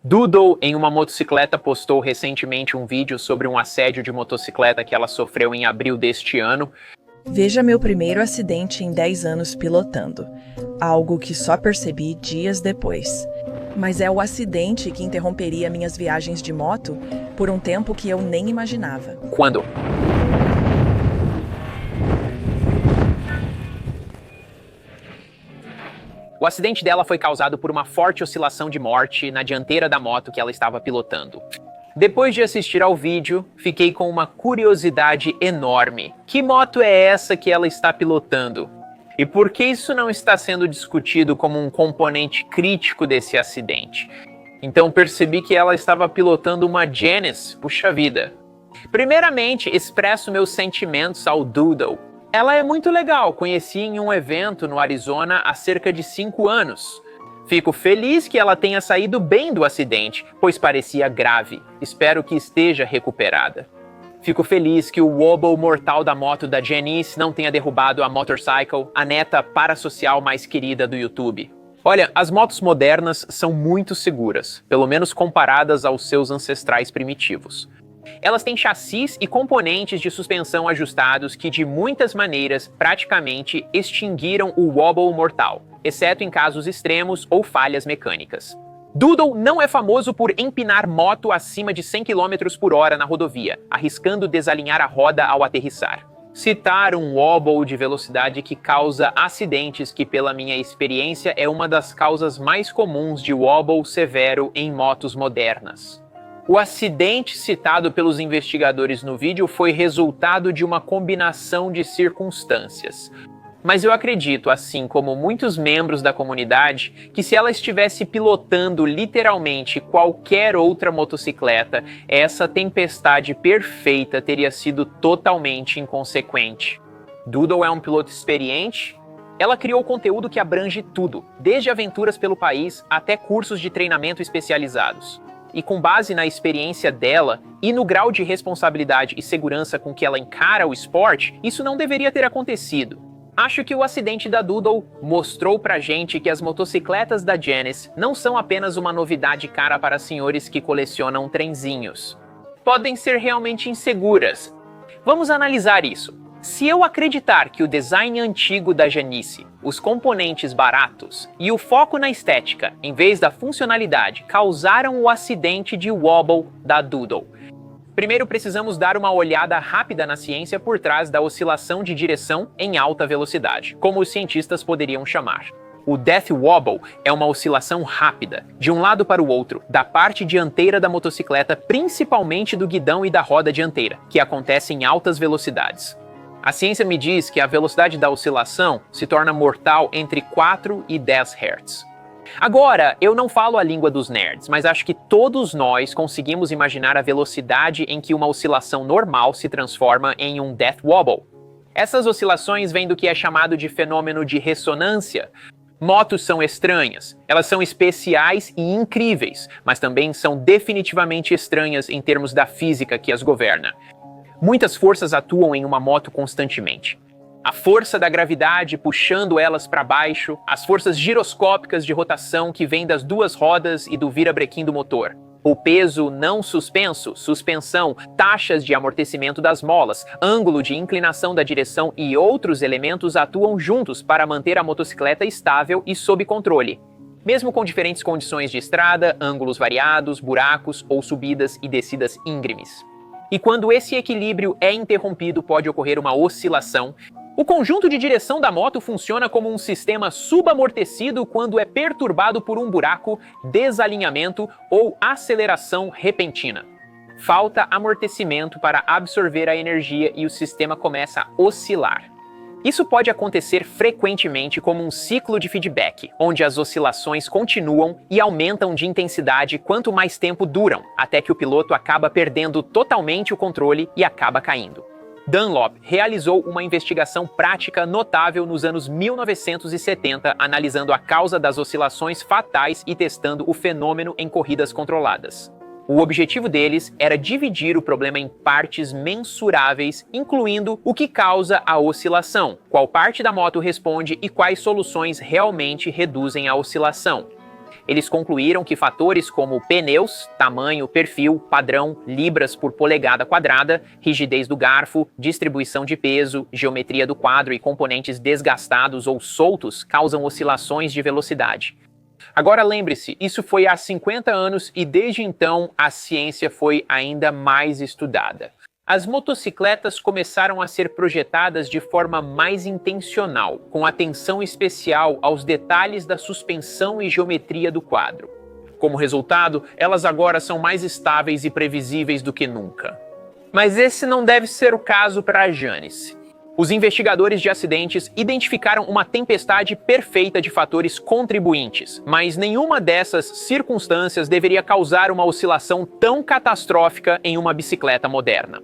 Doodle, em uma motocicleta, postou recentemente um vídeo sobre um assédio de motocicleta que ela sofreu em abril deste ano. Veja meu primeiro acidente em 10 anos pilotando. Algo que só percebi dias depois. Mas é o acidente que interromperia minhas viagens de moto por um tempo que eu nem imaginava. Quando? O acidente dela foi causado por uma forte oscilação de morte na dianteira da moto que ela estava pilotando. Depois de assistir ao vídeo, fiquei com uma curiosidade enorme. Que moto é essa que ela está pilotando? E por que isso não está sendo discutido como um componente crítico desse acidente? Então percebi que ela estava pilotando uma Genesis, puxa vida. Primeiramente, expresso meus sentimentos ao Doodle. Ela é muito legal, conheci em um evento no Arizona há cerca de 5 anos. Fico feliz que ela tenha saído bem do acidente, pois parecia grave. Espero que esteja recuperada. Fico feliz que o wobble mortal da moto da Janice não tenha derrubado a Motorcycle, a neta parasocial mais querida do YouTube. Olha, as motos modernas são muito seguras, pelo menos comparadas aos seus ancestrais primitivos. Elas têm chassis e componentes de suspensão ajustados que, de muitas maneiras, praticamente extinguiram o wobble mortal, exceto em casos extremos ou falhas mecânicas. Doodle não é famoso por empinar moto acima de 100 km por hora na rodovia, arriscando desalinhar a roda ao aterrissar. Citar um wobble de velocidade que causa acidentes que, pela minha experiência, é uma das causas mais comuns de wobble severo em motos modernas. O acidente citado pelos investigadores no vídeo foi resultado de uma combinação de circunstâncias. Mas eu acredito, assim como muitos membros da comunidade, que se ela estivesse pilotando literalmente qualquer outra motocicleta, essa tempestade perfeita teria sido totalmente inconsequente. Doodle é um piloto experiente. Ela criou conteúdo que abrange tudo, desde aventuras pelo país até cursos de treinamento especializados. E com base na experiência dela e no grau de responsabilidade e segurança com que ela encara o esporte, isso não deveria ter acontecido. Acho que o acidente da Doodle mostrou pra gente que as motocicletas da Genesis não são apenas uma novidade cara para senhores que colecionam trenzinhos. Podem ser realmente inseguras. Vamos analisar isso. Se eu acreditar que o design antigo da Janice, os componentes baratos e o foco na estética, em vez da funcionalidade, causaram o acidente de wobble da Doodle, primeiro precisamos dar uma olhada rápida na ciência por trás da oscilação de direção em alta velocidade, como os cientistas poderiam chamar. O Death Wobble é uma oscilação rápida, de um lado para o outro, da parte dianteira da motocicleta, principalmente do guidão e da roda dianteira, que acontece em altas velocidades. A ciência me diz que a velocidade da oscilação se torna mortal entre 4 e 10 Hz. Agora, eu não falo a língua dos nerds, mas acho que todos nós conseguimos imaginar a velocidade em que uma oscilação normal se transforma em um Death Wobble. Essas oscilações vêm do que é chamado de fenômeno de ressonância. Motos são estranhas, elas são especiais e incríveis, mas também são definitivamente estranhas em termos da física que as governa. Muitas forças atuam em uma moto constantemente. A força da gravidade puxando elas para baixo, as forças giroscópicas de rotação que vêm das duas rodas e do virabrequim do motor. O peso não suspenso, suspensão, taxas de amortecimento das molas, ângulo de inclinação da direção e outros elementos atuam juntos para manter a motocicleta estável e sob controle. Mesmo com diferentes condições de estrada, ângulos variados, buracos ou subidas e descidas íngremes. E quando esse equilíbrio é interrompido, pode ocorrer uma oscilação. O conjunto de direção da moto funciona como um sistema subamortecido quando é perturbado por um buraco, desalinhamento ou aceleração repentina. Falta amortecimento para absorver a energia e o sistema começa a oscilar. Isso pode acontecer frequentemente como um ciclo de feedback, onde as oscilações continuam e aumentam de intensidade quanto mais tempo duram, até que o piloto acaba perdendo totalmente o controle e acaba caindo. Dunlop realizou uma investigação prática notável nos anos 1970, analisando a causa das oscilações fatais e testando o fenômeno em corridas controladas. O objetivo deles era dividir o problema em partes mensuráveis, incluindo o que causa a oscilação, qual parte da moto responde e quais soluções realmente reduzem a oscilação. eles concluíram que fatores como pneus, tamanho, perfil, padrão, libras por polegada quadrada, rigidez do garfo, distribuição de peso, geometria do quadro e componentes desgastados ou soltos causam oscilações de velocidade. Agora lembre-se, isso foi há 50 anos e desde então a ciência foi ainda mais estudada. As motocicletas começaram a ser projetadas de forma mais intencional, com atenção especial aos detalhes da suspensão e geometria do quadro. Como resultado, elas agora são mais estáveis e previsíveis do que nunca. Mas esse não deve ser o caso para a Janice. Os investigadores de acidentes identificaram uma tempestade perfeita de fatores contribuintes, mas nenhuma dessas circunstâncias deveria causar uma oscilação tão catastrófica em uma bicicleta moderna.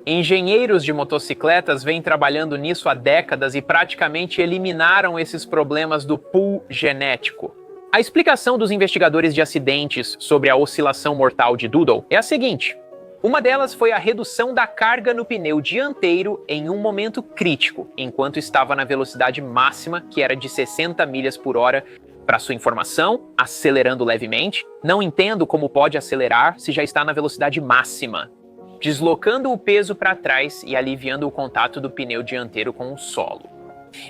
Engenheiros de motocicletas vêm trabalhando nisso há décadas e praticamente eliminaram esses problemas do pool genético. A explicação dos investigadores de acidentes sobre a oscilação mortal de Doodle é a seguinte. Uma delas foi a redução da carga no pneu dianteiro em um momento crítico, enquanto estava na velocidade máxima, que era de 60 milhas por hora. Para sua informação, acelerando levemente, não entendo como pode acelerar se já está na velocidade máxima, deslocando o peso para trás e aliviando o contato do pneu dianteiro com o solo.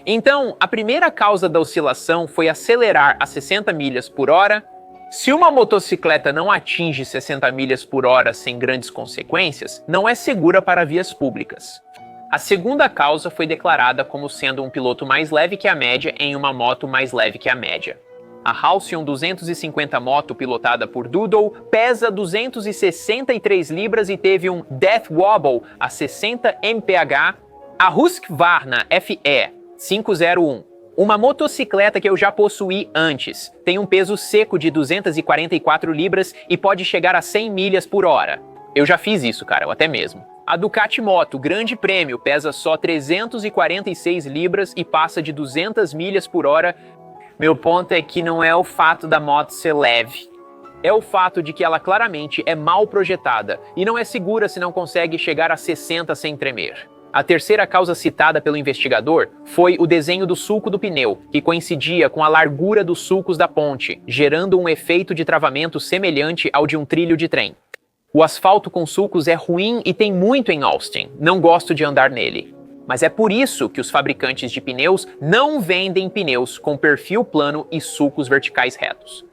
Então, a primeira causa da oscilação foi acelerar a 60 milhas por hora. Se uma motocicleta não atinge 60 milhas por hora sem grandes consequências, não é segura para vias públicas. A segunda causa foi declarada como sendo um piloto mais leve que a média em uma moto mais leve que a média. A Halcyon 250 moto pilotada por Doodle pesa 263 libras e teve um Death Wobble a 60 mph. A Husqvarna FE 501, uma motocicleta que eu já possuí antes, tem um peso seco de 244 libras e pode chegar a 100 milhas por hora. Eu já fiz isso, cara, eu até mesmo. A Ducati Moto Grande Prêmio pesa só 346 libras e passa de 200 milhas por hora. Meu ponto é que não é o fato da moto ser leve. É o fato de que ela claramente é mal projetada e não é segura se não consegue chegar a 60 sem tremer. A terceira causa citada pelo investigador foi o desenho do sulco do pneu, que coincidia com a largura dos sulcos da ponte, gerando um efeito de travamento semelhante ao de um trilho de trem. O asfalto com sulcos é ruim e tem muito em Austin, não gosto de andar nele. Mas é por isso que os fabricantes de pneus não vendem pneus com perfil plano e sulcos verticais retos.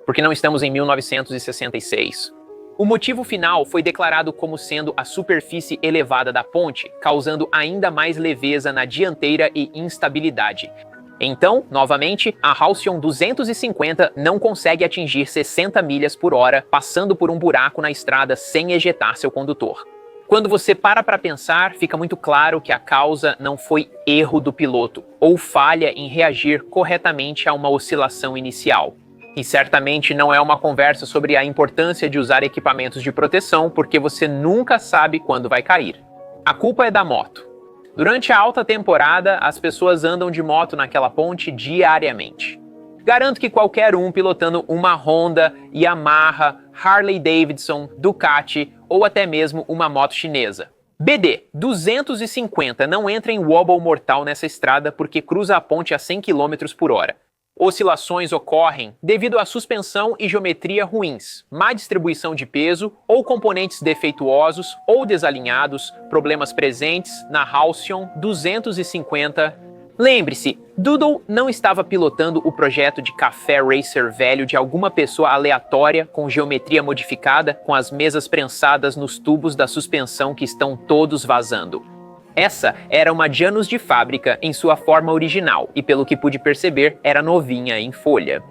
Porque não estamos em 1966. O motivo final foi declarado como sendo a superfície elevada da ponte, causando ainda mais leveza na dianteira e instabilidade. Então, novamente, a Halcyon 250 não consegue atingir 60 milhas por hora, passando por um buraco na estrada sem ejetar seu condutor. Quando você para pensar, fica muito claro que a causa não foi erro do piloto, ou falha em reagir corretamente a uma oscilação inicial. E certamente não é uma conversa sobre a importância de usar equipamentos de proteção, porque você nunca sabe quando vai cair. A culpa é da moto. Durante a alta temporada, as pessoas andam de moto naquela ponte diariamente. Garanto que qualquer um pilotando uma Honda, Yamaha, Harley Davidson, Ducati ou até mesmo uma moto chinesa. BD 250 não entra em wobble mortal nessa estrada porque cruza a ponte a 100 km por hora. Oscilações ocorrem devido à suspensão e geometria ruins, má distribuição de peso ou componentes defeituosos ou desalinhados, problemas presentes na Halcyon 250. Lembre-se, Doodle não estava pilotando o projeto de café racer velho de alguma pessoa aleatória com geometria modificada com as mesas prensadas nos tubos da suspensão que estão todos vazando. Essa era uma Janus de fábrica em sua forma original e, pelo que pude perceber, era novinha em folha.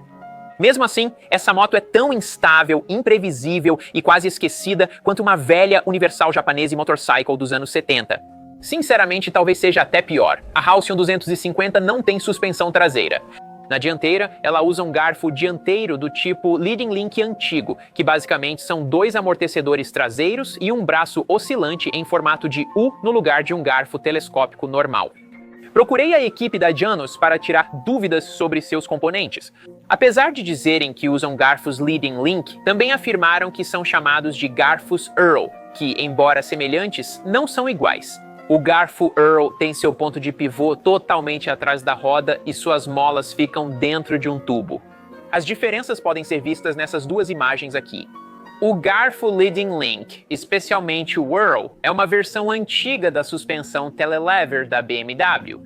Mesmo assim, essa moto é tão instável, imprevisível e quase esquecida quanto uma velha Universal Japanese Motorcycle dos anos 70. Sinceramente, talvez seja até pior. A Halcyon 250 não tem suspensão traseira. Na dianteira, ela usa um garfo dianteiro do tipo Leading Link antigo, que basicamente são 2 amortecedores traseiros e um braço oscilante em formato de U no lugar de um garfo telescópico normal. Procurei a equipe da Janus para tirar dúvidas sobre seus componentes. Apesar de dizerem que usam garfos Leading Link, também afirmaram que são chamados de garfos Earl, que, embora semelhantes, não são iguais. O garfo Earl tem seu ponto de pivô totalmente atrás da roda e suas molas ficam dentro de um tubo. As diferenças podem ser vistas nessas duas imagens aqui. O garfo Leading Link, especialmente o Whirl, é uma versão antiga da suspensão telelever da BMW.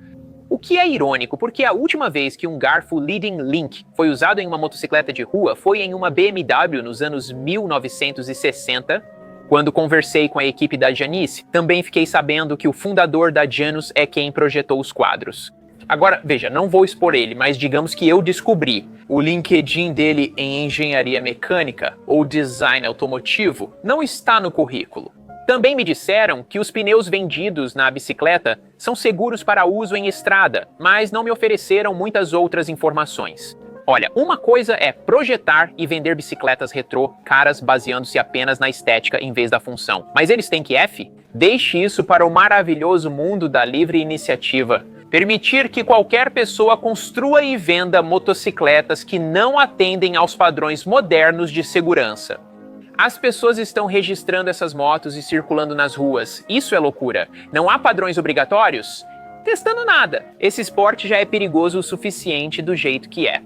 O que é irônico, porque a última vez que um garfo Leading Link foi usado em uma motocicleta de rua foi em uma BMW nos anos 1960, quando conversei com a equipe da Janice. Também fiquei sabendo que o fundador da Janus é quem projetou os quadros. Agora, veja, não vou expor ele, mas digamos que eu descobri. O LinkedIn dele em engenharia mecânica ou design automotivo não está no currículo. Também me disseram que os pneus vendidos na bicicleta são seguros para uso em estrada, mas não me ofereceram muitas outras informações. Olha, uma coisa é projetar e vender bicicletas retrô caras baseando-se apenas na estética em vez da função. Mas eles têm que F? Deixe isso para o maravilhoso mundo da livre iniciativa. Permitir que qualquer pessoa construa e venda motocicletas que não atendem aos padrões modernos de segurança. As pessoas estão registrando essas motos e circulando nas ruas. Isso é loucura. Não há padrões obrigatórios? Testando nada. Esse esporte já é perigoso o suficiente do jeito que é.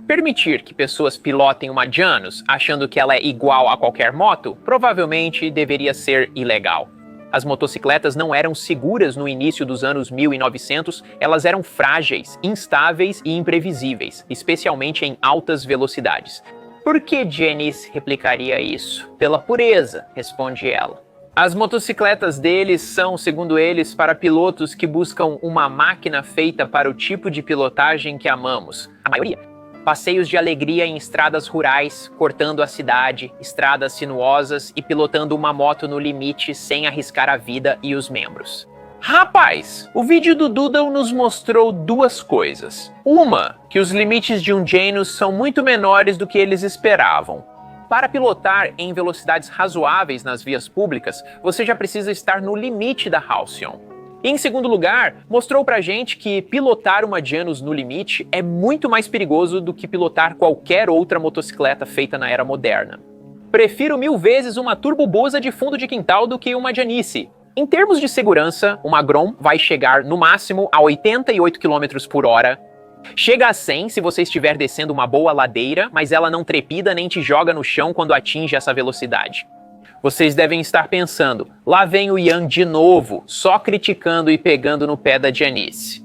Permitir que pessoas pilotem uma Janus achando que ela é igual a qualquer moto provavelmente deveria ser ilegal. As motocicletas não eram seguras no início dos anos 1900, elas eram frágeis, instáveis e imprevisíveis, especialmente em altas velocidades. Por que Janice replicaria isso? Pela pureza, responde ela. As motocicletas deles são, segundo eles, para pilotos que buscam uma máquina feita para o tipo de pilotagem que amamos. A maioria. Passeios de alegria em estradas rurais, cortando a cidade, estradas sinuosas e pilotando uma moto no limite sem arriscar a vida e os membros. Rapaz, o vídeo do Doodle nos mostrou duas coisas. Uma, que os limites de um Janus são muito menores do que eles esperavam. Para pilotar em velocidades razoáveis nas vias públicas, você já precisa estar no limite da Halcyon. E em segundo lugar, mostrou pra gente que pilotar uma Janus no limite é muito mais perigoso do que pilotar qualquer outra motocicleta feita na era moderna. Prefiro 1000 vezes uma turbobusa de fundo de quintal do que uma Janice. Em termos de segurança, uma Grom vai chegar no máximo a 88 km por hora. Chega a 100 se você estiver descendo uma boa ladeira, mas ela não trepida nem te joga no chão quando atinge essa velocidade. Vocês devem estar pensando, lá vem o Ian de novo, só criticando e pegando no pé da Janice.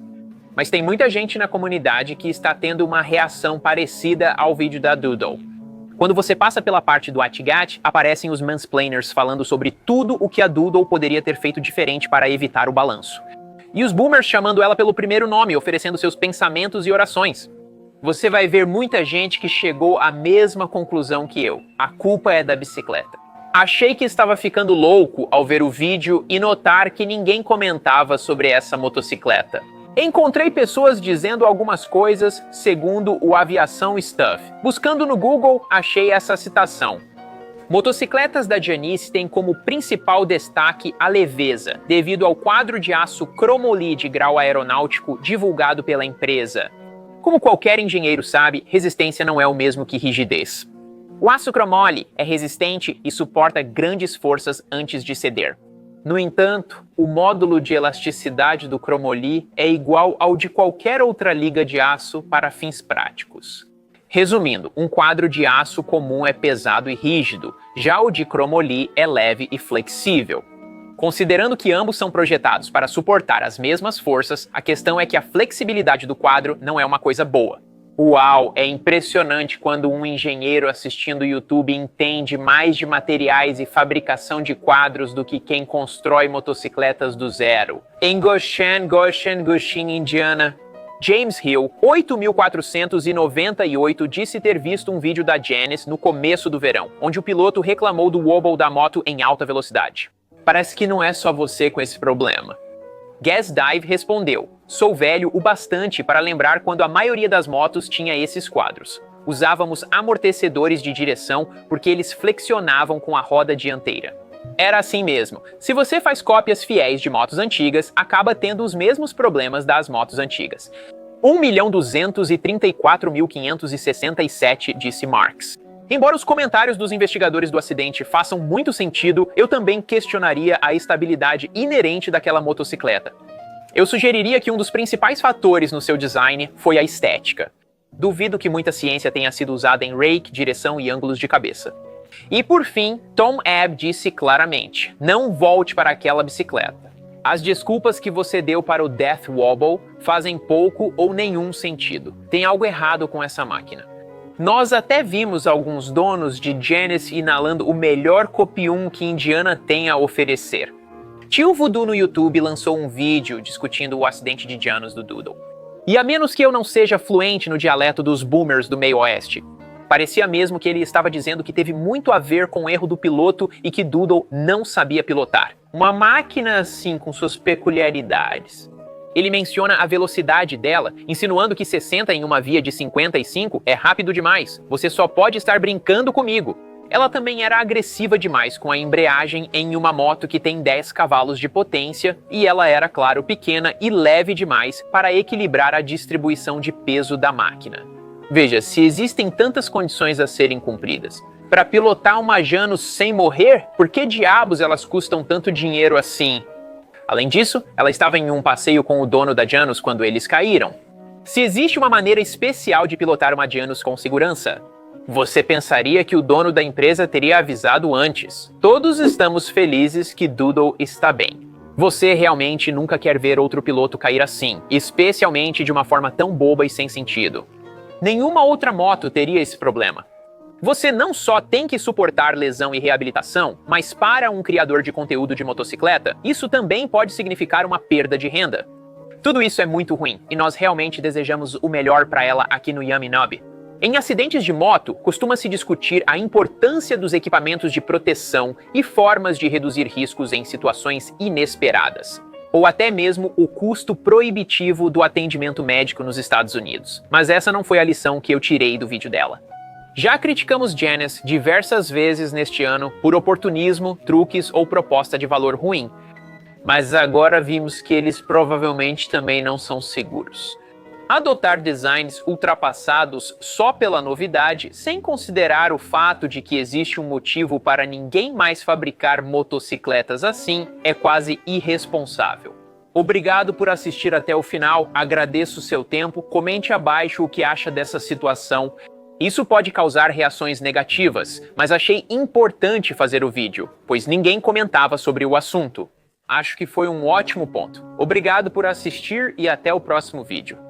Mas tem muita gente na comunidade que está tendo uma reação parecida ao vídeo da Doodle. Quando você passa pela parte do Atgat, aparecem os mansplainers falando sobre tudo o que a Doodle poderia ter feito diferente para evitar o balanço. E os boomers chamando ela pelo primeiro nome, oferecendo seus pensamentos e orações. Você vai ver muita gente que chegou à mesma conclusão que eu. A culpa é da bicicleta. Achei que estava ficando louco ao ver o vídeo e notar que ninguém comentava sobre essa motocicleta. Encontrei pessoas dizendo algumas coisas segundo o Aviação Stuff. Buscando no Google, achei essa citação. Motocicletas da Janice têm como principal destaque a leveza, devido ao quadro de aço Chromoly de grau aeronáutico divulgado pela empresa. Como qualquer engenheiro sabe, resistência não é o mesmo que rigidez. O aço Chromoly é resistente e suporta grandes forças antes de ceder. No entanto, o módulo de elasticidade do Chromoly é igual ao de qualquer outra liga de aço para fins práticos. Resumindo, um quadro de aço comum é pesado e rígido, já o de Chromoly é leve e flexível. Considerando que ambos são projetados para suportar as mesmas forças, a questão é que a flexibilidade do quadro não é uma coisa boa. Uau, é impressionante quando um engenheiro assistindo o YouTube entende mais de materiais e fabricação de quadros do que quem constrói motocicletas do zero. Em Goshen, Indiana, James Hill, 8.498, disse ter visto um vídeo da Janice no começo do verão, onde o piloto reclamou do wobble da moto em alta velocidade. Parece que não é só você com esse problema. Gas Dive respondeu, sou velho o bastante para lembrar quando a maioria das motos tinha esses quadros. Usávamos amortecedores de direção porque eles flexionavam com a roda dianteira. Era assim mesmo. Se você faz cópias fiéis de motos antigas, acaba tendo os mesmos problemas das motos antigas. 1.234.567, disse Marx. Embora os comentários dos investigadores do acidente façam muito sentido, eu também questionaria a estabilidade inerente daquela motocicleta. Eu sugeriria que um dos principais fatores no seu design foi a estética. Duvido que muita ciência tenha sido usada em rake, direção e ângulos de cabeça. E por fim, Tom Abb disse claramente: não volte para aquela bicicleta. As desculpas que você deu para o Death Wobble fazem pouco ou nenhum sentido. Tem algo errado com essa máquina. Nós até vimos alguns donos de Genesis inalando o melhor copium que Indiana tem a oferecer. Tio Voodoo no YouTube lançou um vídeo discutindo o acidente de Janus do Doodle. E a menos que eu não seja fluente no dialeto dos boomers do meio oeste, parecia mesmo que ele estava dizendo que teve muito a ver com o erro do piloto e que Doodle não sabia pilotar. Uma máquina assim com suas peculiaridades. Ele menciona a velocidade dela, insinuando que 60 em uma via de 55 é rápido demais. Você só pode estar brincando comigo. Ela também era agressiva demais com a embreagem em uma moto que tem 10 cavalos de potência e ela era, claro, pequena e leve demais para equilibrar a distribuição de peso da máquina. Veja, se existem tantas condições a serem cumpridas, para pilotar uma Janus sem morrer, por que diabos elas custam tanto dinheiro assim? Além disso, ela estava em um passeio com o dono da Janus quando eles caíram. Se existe uma maneira especial de pilotar uma Janus com segurança, você pensaria que o dono da empresa teria avisado antes. Todos estamos felizes que Doodle está bem. Você realmente nunca quer ver outro piloto cair assim, especialmente de uma forma tão boba e sem sentido. Nenhuma outra moto teria esse problema. Você não só tem que suportar lesão e reabilitação, mas para um criador de conteúdo de motocicleta, isso também pode significar uma perda de renda. Tudo isso é muito ruim, e nós realmente desejamos o melhor para ela aqui no Yummy Nub. Em acidentes de moto, costuma-se discutir a importância dos equipamentos de proteção e formas de reduzir riscos em situações inesperadas. Ou até mesmo o custo proibitivo do atendimento médico nos Estados Unidos. Mas essa não foi a lição que eu tirei do vídeo dela. Já criticamos Genesis diversas vezes neste ano por oportunismo, truques ou proposta de valor ruim. Mas agora vimos que eles provavelmente também não são seguros. Adotar designs ultrapassados só pela novidade, sem considerar o fato de que existe um motivo para ninguém mais fabricar motocicletas assim, é quase irresponsável. Obrigado por assistir até o final, agradeço o seu tempo, comente abaixo o que acha dessa situação. Isso pode causar reações negativas, mas achei importante fazer o vídeo, pois ninguém comentava sobre o assunto. Acho que foi um ótimo ponto. Obrigado por assistir e até o próximo vídeo.